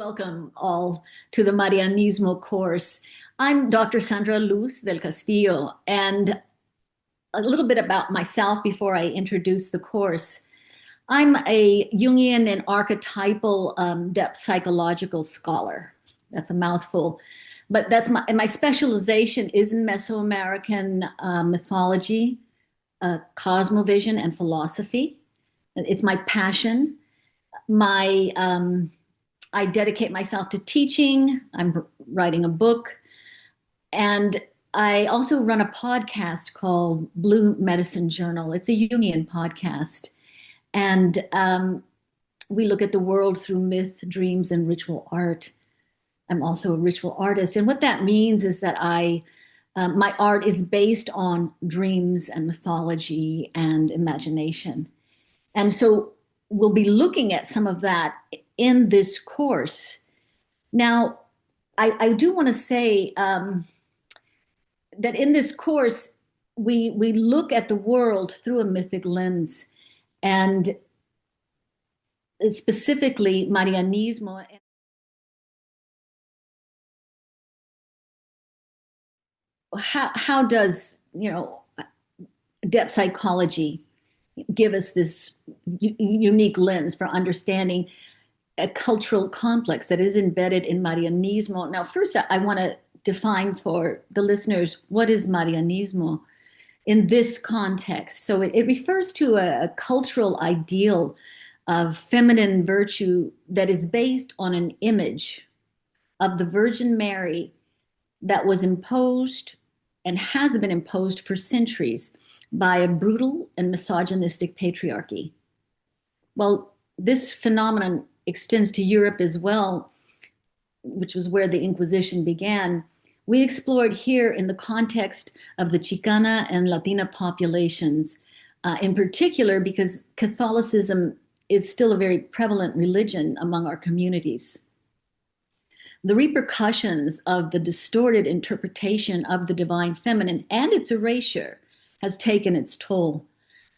Welcome all to the Marianismo course. I'm Dr. Sandra del Castillo, and a little bit about myself before I introduce the course. I'm a Jungian and archetypal depth psychological scholar. That's a mouthful, but that's my specialization is in Mesoamerican mythology, cosmovision, and philosophy. It's my passion. My I dedicate myself to teaching. I'm writing a book. And I also run a podcast called Blue Medicine Journal. It's a Jungian podcast. And we look at the world through myth, dreams, and ritual art. I'm also a ritual artist. And what that means is that my art is based on dreams and mythology and imagination. And so we'll be looking at some of that in this course. Now, I do want to say that in this course, we look at the world through a mythic lens, and specifically Marianismo. How does, depth psychology give us this unique lens for understanding a cultural complex that is embedded in Marianismo? Now, first, I want to define for the listeners what is Marianismo in this context. So it refers to a cultural ideal of feminine virtue that is based on an image of the Virgin Mary that was imposed and has been imposed for centuries by a brutal and misogynistic patriarchy. Well, this phenomenon extends to Europe as well, which was where the Inquisition began. We explored here in the context of the Chicana and Latina populations, in particular because Catholicism is still a very prevalent religion among our communities. The repercussions of the distorted interpretation of the divine feminine and its erasure has taken its toll,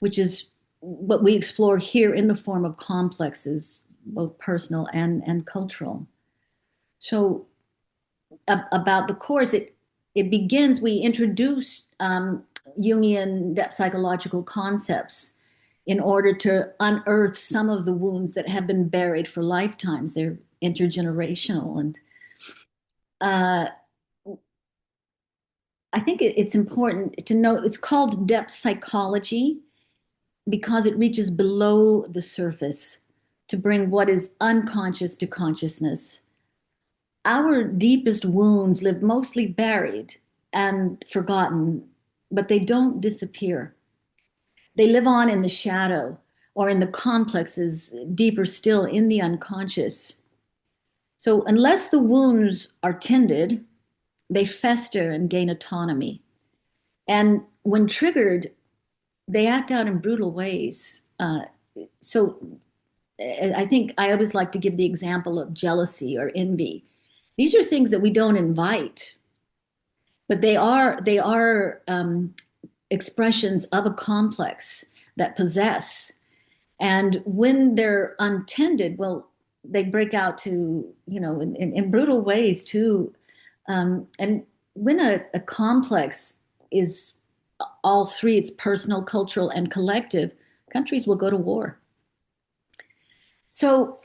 which is what we explore here in the form of complexes, both personal and cultural. So about the course, it begins, we introduce Jungian depth psychological concepts in order to unearth some of the wounds that have been buried for lifetimes. They're intergenerational. And I think it's important to know it's called depth psychology because it reaches below the surface to bring what is unconscious to consciousness. Our deepest wounds live mostly buried and forgotten, but they don't disappear. They live on in the shadow or in the complexes, deeper still in the unconscious. So unless the wounds are tended, they fester and gain autonomy. And when triggered, they act out in brutal ways. So I think I always like to give the example of jealousy or envy. These are things that we don't invite, but they are expressions of a complex that possess. And when they're untended, well, they break out to, in brutal ways too. And when a complex is all three, it's personal, cultural, and collective, countries will go to war. So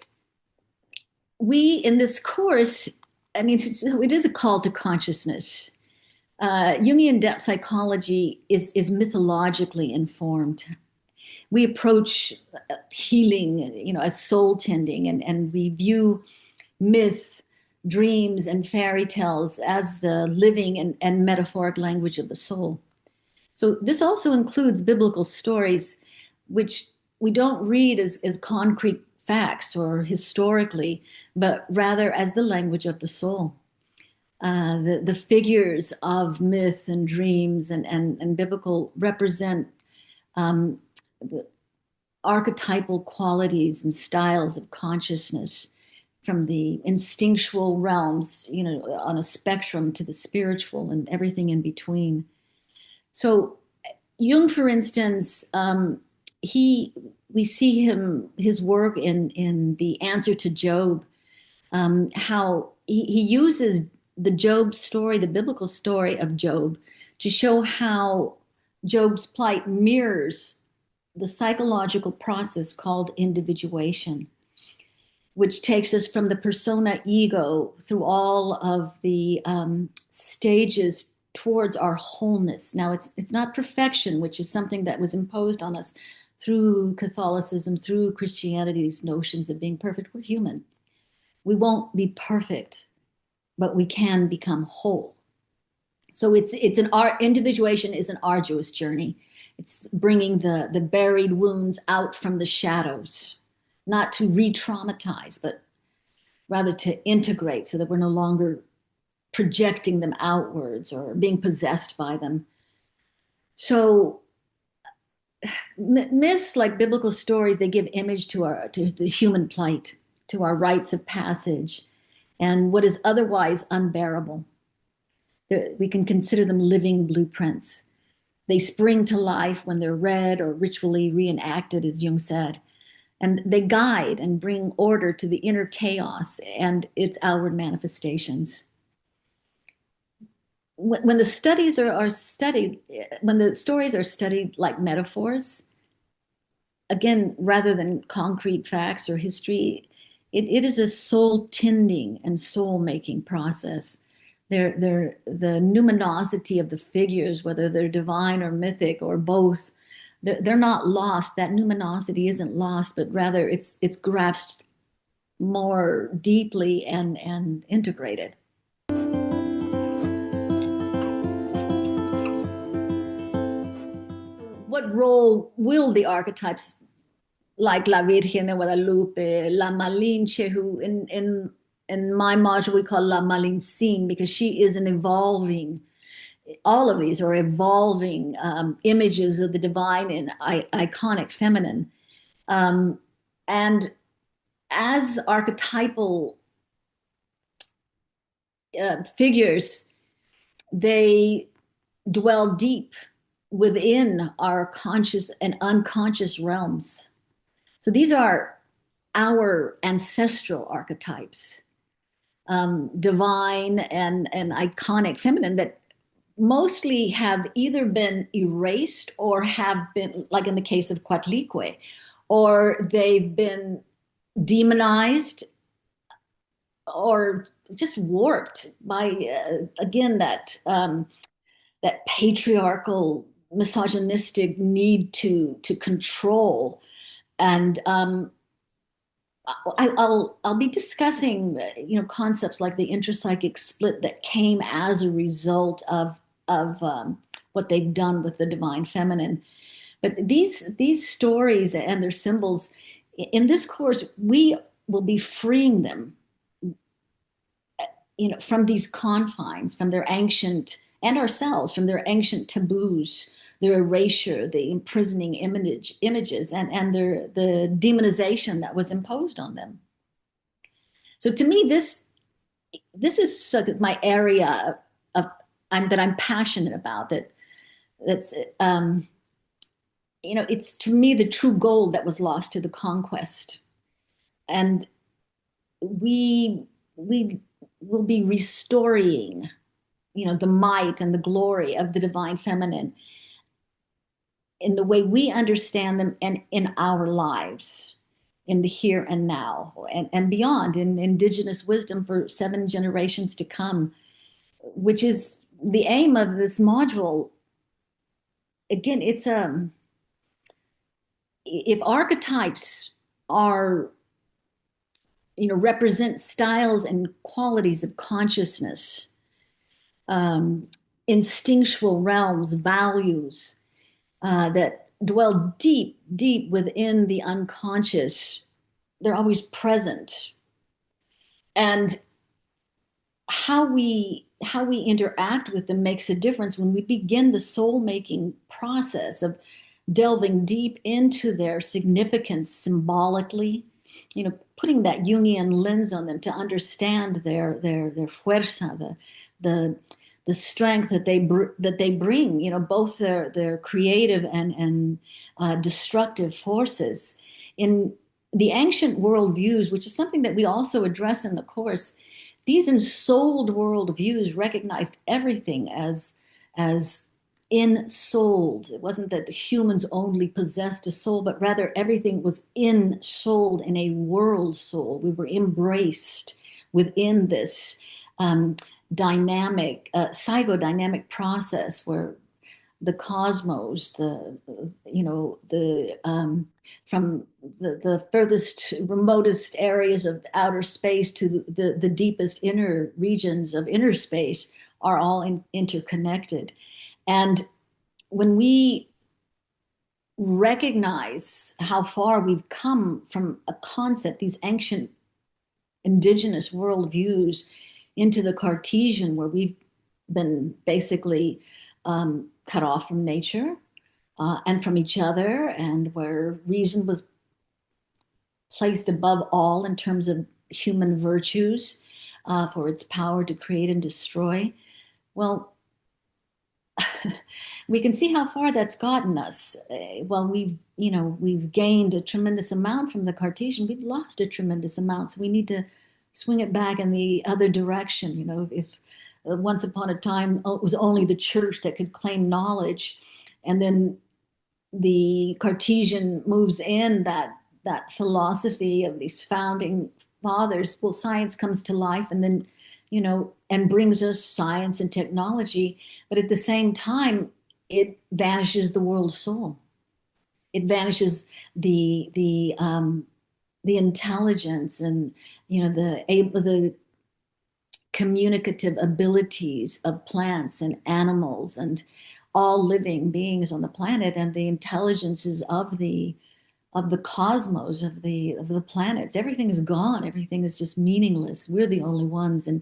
we, in this course, it is a call to consciousness. Jungian depth psychology is mythologically informed. We approach healing, as soul tending, and we view myth, dreams, and fairy tales as the living and metaphoric language of the soul. So this also includes biblical stories, which we don't read as concrete facts or historically, but rather as the language of the soul. The figures of myth and dreams and biblical represent archetypal qualities and styles of consciousness, from the instinctual realms, on a spectrum, to the spiritual and everything in between. So Jung, for instance, we see his work in the answer to Job, how he uses the Job story, the biblical story of Job, to show how Job's plight mirrors the psychological process called individuation, which takes us from the persona ego through all of the stages towards our wholeness. Now, it's not perfection, which is something that was imposed on us through Catholicism, through Christianity, these notions of being perfect. We're human. We won't be perfect, but we can become whole. So it's an art. Individuation is an arduous journey. It's bringing the buried wounds out from the shadows, not to re-traumatize, but rather to integrate so that we're no longer projecting them outwards or being possessed by them. So myths, like biblical stories, they give image to the human plight, to our rites of passage, and what is otherwise unbearable. We can consider them living blueprints. They spring to life when they're read or ritually reenacted, as Jung said. And they guide and bring order to the inner chaos and its outward manifestations. When the studies are studied, when the stories are studied like metaphors, again, rather than concrete facts or history, it is a soul tending and soul making process. The numinosity of the figures, whether they're divine or mythic or both, they're not lost. That numinosity isn't lost, but rather it's grasped more deeply and integrated. What role will the archetypes like La Virgen de Guadalupe, La Malinche, who in my module we call La Malincine because she is an evolving, all of these are evolving images of the divine and iconic feminine. And as archetypal figures, they dwell deep within our conscious and unconscious realms. So these are our ancestral archetypes, divine and iconic feminine, that mostly have either been erased or have been, like in the case of Coatlicue, or they've been demonized or just warped by, again, that patriarchal, misogynistic need to control. And I'll be discussing concepts like the intrapsychic split that came as a result of what they've done with the divine feminine. But these stories and their symbols in this course, we will be freeing them, from these confines, from their ancient, and ourselves, from their ancient taboos, their erasure, the imprisoning images, and the demonization that was imposed on them. So to me, this is sort of my area that I'm passionate about. That's it's to me the true gold that was lost to the conquest, and we will be restoring, the might and the glory of the divine feminine in the way we understand them and in our lives, in the here and now, and beyond, in indigenous wisdom for 7 generations to come, which is the aim of this module. Again, it's if archetypes are, represent styles and qualities of consciousness, instinctual realms, values, that dwell deep, deep within the unconscious. They're always present. And how we interact with them makes a difference when we begin the soul-making process of delving deep into their significance symbolically, putting that Jungian lens on them to understand their fuerza, the strength that they bring, both their creative and destructive forces. In the ancient worldviews, which is something that we also address in the course, these ensouled worldviews recognized everything as ensouled. It wasn't that humans only possessed a soul, but rather everything was ensouled in a world soul. We were embraced within this um, dynamic, psychodynamic process where the cosmos, from the furthest, remotest areas of outer space to the deepest inner regions of inner space are all interconnected. And when we recognize how far we've come from a concept, these ancient indigenous worldviews, into the Cartesian, where we've been basically cut off from nature and from each other, and where reason was placed above all in terms of human virtues for its power to create and destroy. Well, we can see how far that's gotten us. Well, we've gained a tremendous amount from the Cartesian. We've lost a tremendous amount, so we need to swing it back in the other direction. If once upon a time it was only the church that could claim knowledge, and then the Cartesian moves in that philosophy of these founding fathers. Well, science comes to life, and then and brings us science and technology, but at the same time, it vanishes the world soul. It vanishes the intelligence and the communicative abilities of plants and animals and all living beings on the planet, and the intelligences of the cosmos, of the planets. Everything is gone. Everything is just meaningless. We're the only ones. And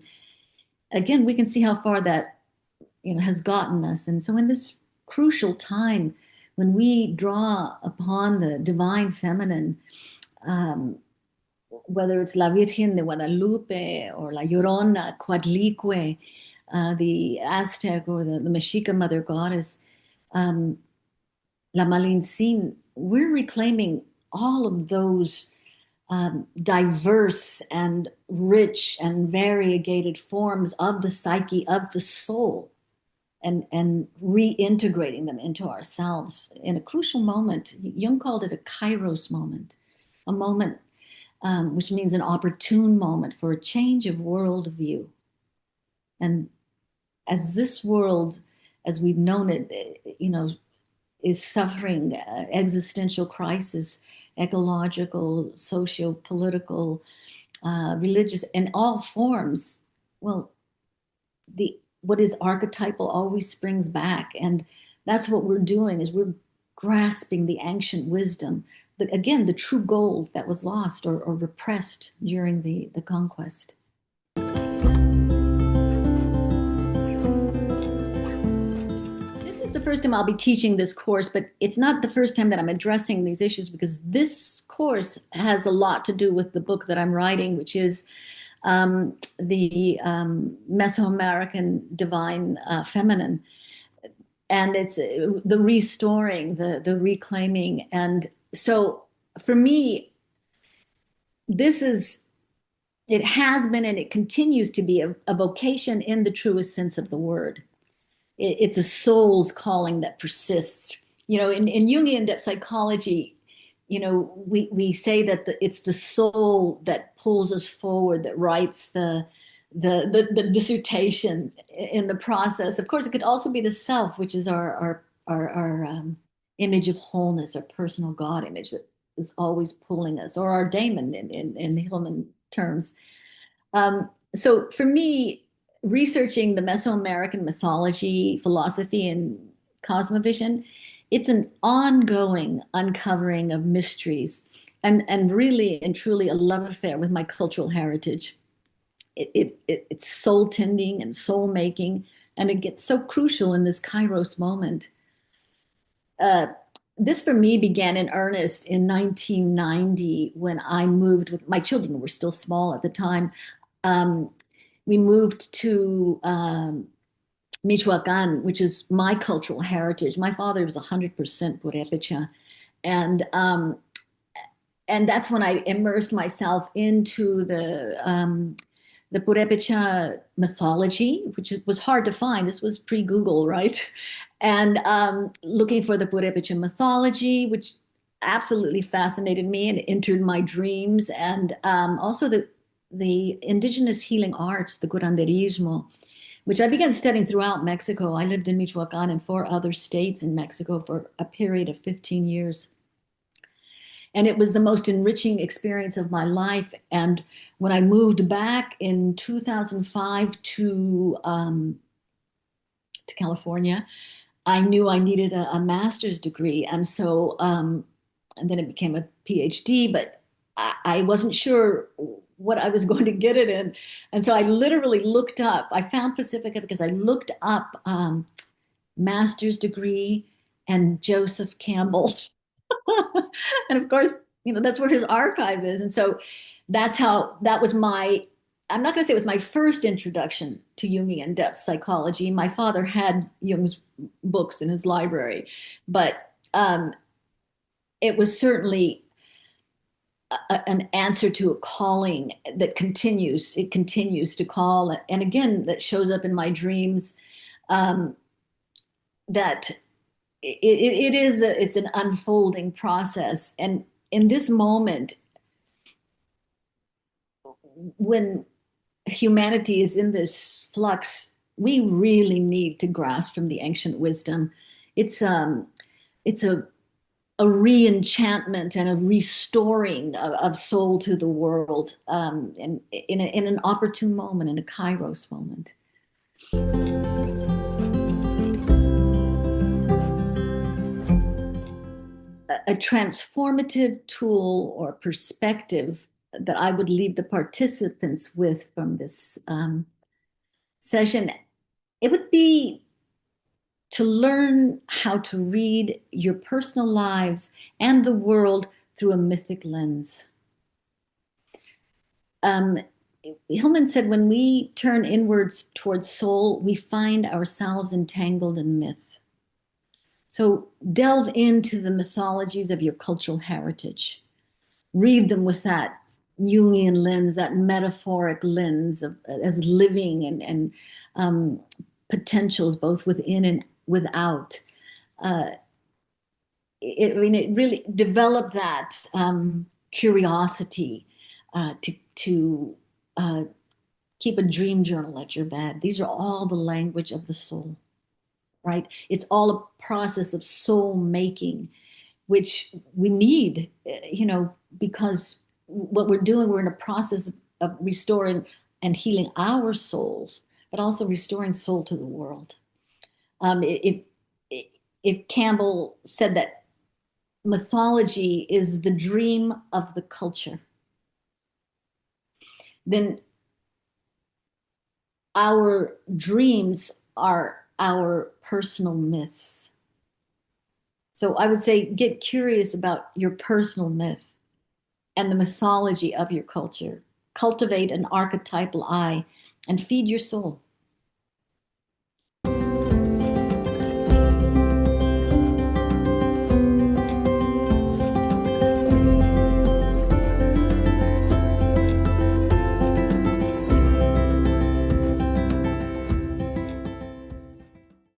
again, we can see how far that has gotten us. And so in this crucial time, when we draw upon the divine feminine, um, whether it's La Virgen de Guadalupe or La Llorona, Coatlicue, the Aztec or the Mexica mother goddess, um, La Malinche, we're reclaiming all of those diverse and rich and variegated forms of the psyche, of the soul, and reintegrating them into ourselves in a crucial moment. Jung called it a kairos moment, a moment which means an opportune moment for a change of worldview. And as this world, as we've known it, is suffering existential crisis, ecological, socio-political, religious, in all forms. Well, the what is archetypal always springs back, and that's what we're doing, is we're grasping the ancient wisdom, again, the true gold that was lost or repressed during the conquest. This is the first time I'll be teaching this course, but it's not the first time that I'm addressing these issues, because this course has a lot to do with the book that I'm writing, which is the Mesoamerican divine feminine. And it's the restoring, the reclaiming. And so for me, it has been and it continues to be a vocation in the truest sense of the word. It's a soul's calling that persists. In Jungian depth psychology, we say that it's the soul that pulls us forward, that writes the dissertation in the process. Of course, it could also be the self, which is our image of wholeness, our personal God image that is always pulling us, or our daemon in Hillman terms. So for me, researching the Mesoamerican mythology, philosophy, and cosmovision, it's an ongoing uncovering of mysteries, and really and truly a love affair with my cultural heritage. It's soul tending and soul making, and it gets so crucial in this Kairos moment. Uh, this for me began in earnest in 1990 when I moved with my children were still small at the time. Um, we moved to Michoacan, which is my cultural heritage. My father was 100% Purépecha, and and that's when I immersed myself into the Purepecha mythology, which was hard to find. This was pre-Google, right? And looking for the Purepecha mythology, which absolutely fascinated me and entered my dreams, and also the indigenous healing arts, the curanderismo, which I began studying throughout Mexico. I lived in Michoacan and four other states in Mexico for a period of 15 years. And it was the most enriching experience of my life. And when I moved back in 2005 to California, I knew I needed a master's degree. And then it became a PhD, but I wasn't sure what I was going to get it in. And so I literally looked up, I found Pacifica because I looked up master's degree and Joseph Campbell. And of course, that's where his archive is. And so that was I'm not going to say it was my first introduction to Jungian depth psychology. My father had Jung's books in his library, but it was certainly an answer to a calling that continues. It continues to call. And again, that shows up in my dreams, that it's an unfolding process. And in this moment, when humanity is in this flux, we really need to grasp from the ancient wisdom. It's a re-enchantment and a restoring of soul to the world, and in an opportune moment, in a Kairos moment. A transformative tool or perspective that I would leave the participants with from this session, it would be to learn how to read your personal lives and the world through a mythic lens. Hillman said, when we turn inwards towards soul, we find ourselves entangled in myth. So delve into the mythologies of your cultural heritage. Read them with that Jungian lens, that metaphoric lens of as living and potentials both within and without. It really developed that curiosity to keep a dream journal at your bed. These are all the language of the soul, right? It's all a process of soul making, which we need, because what we're doing, we're in a process of restoring and healing our souls, but also restoring soul to the world. If Campbell said that mythology is the dream of the culture, then our dreams are our personal myths. So I would say get curious about your personal myth and the mythology of your culture. Cultivate an archetypal eye and feed your soul.